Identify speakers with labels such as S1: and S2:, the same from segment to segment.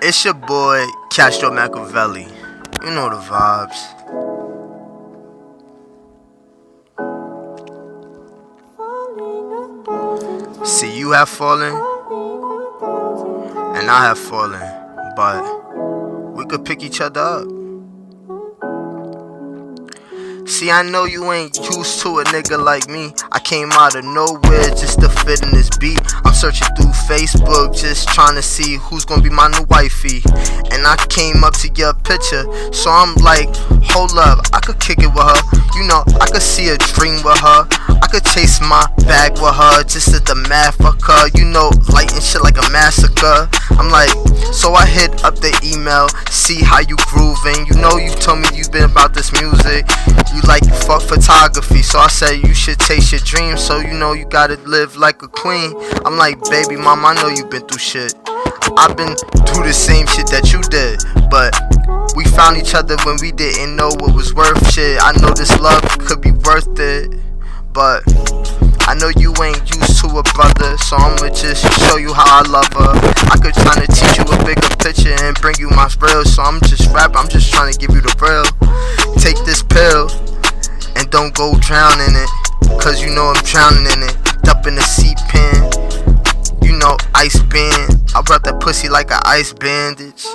S1: It's your boy, Castro Machiavelli. You know the vibes. See, you have fallen, and I have fallen, but we could pick each other up. See, I know you ain't used to a nigga like me. I came out of nowhere just to fit in this beat. I'm searching through Facebook just trying to see who's gonna be my new wifey. And I came up to your picture, so I'm like, hold up, I could kick it with her. You know, I could see a dream with her. I could chase my bag with her just at the math fuck her. You know, lighting shit like a massacre. I'm like, so I hit up the email, see how you grooving. You know, you told me you been about this music. You like fuck photography, so I said you should chase your dreams. So you know you gotta live like a queen. I'm like, baby mama, I know you been through shit. I've been through the same shit that you did, but we found each other when we didn't know what was worth shit. I know this love could be worth it, but I know you ain't used to a brother, so I'ma just show you how I love her. I could tryna teach you a bigger picture and bring you my real, so I'm just rapping, I'm just trying to give you the real. Take this pill and don't go drown in it, cause you know I'm drowning in it. Up in the seat pen, you know, ice band. I brought that pussy like an ice bandage.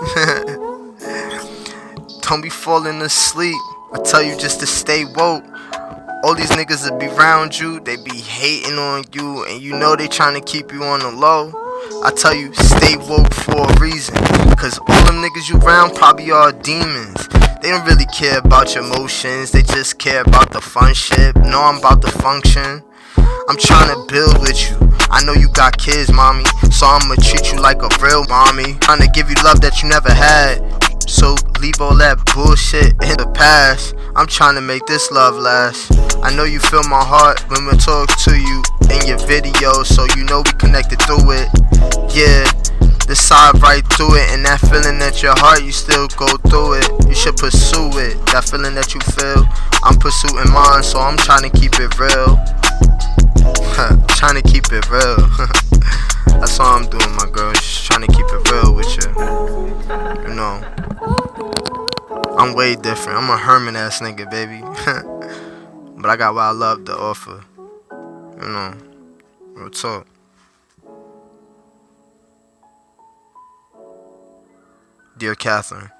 S1: Don't be falling asleep, I tell you just to stay woke. All these niggas that be around you, they be hating on you, and you know they trying to keep you on the low. I tell you, stay woke for a reason, cause all them niggas you around probably are demons. They don't really care about your emotions, they just care about the fun shit. No, I'm about to function. I'm trying to build with you. I know you got kids, mommy, so I'ma treat you like a real mommy. Trying to give you love that you never had, so leave all that bullshit in the past. I'm trying to make this love last. I know you feel my heart when we talk to you in your video, so you know we connected through it. Yeah, this side right through it, and that feeling at your heart, you still go through it. You should pursue it. That feeling that you feel, I'm pursuing mine, so I'm trying to keep it real. Trying to keep it real. That's all I'm doing, my girl. Just trying to keep it real with you. You know, I'm way different. I'm a hermit ass nigga, baby. But I got what I love to offer. You know, real talk. Dear Catherine,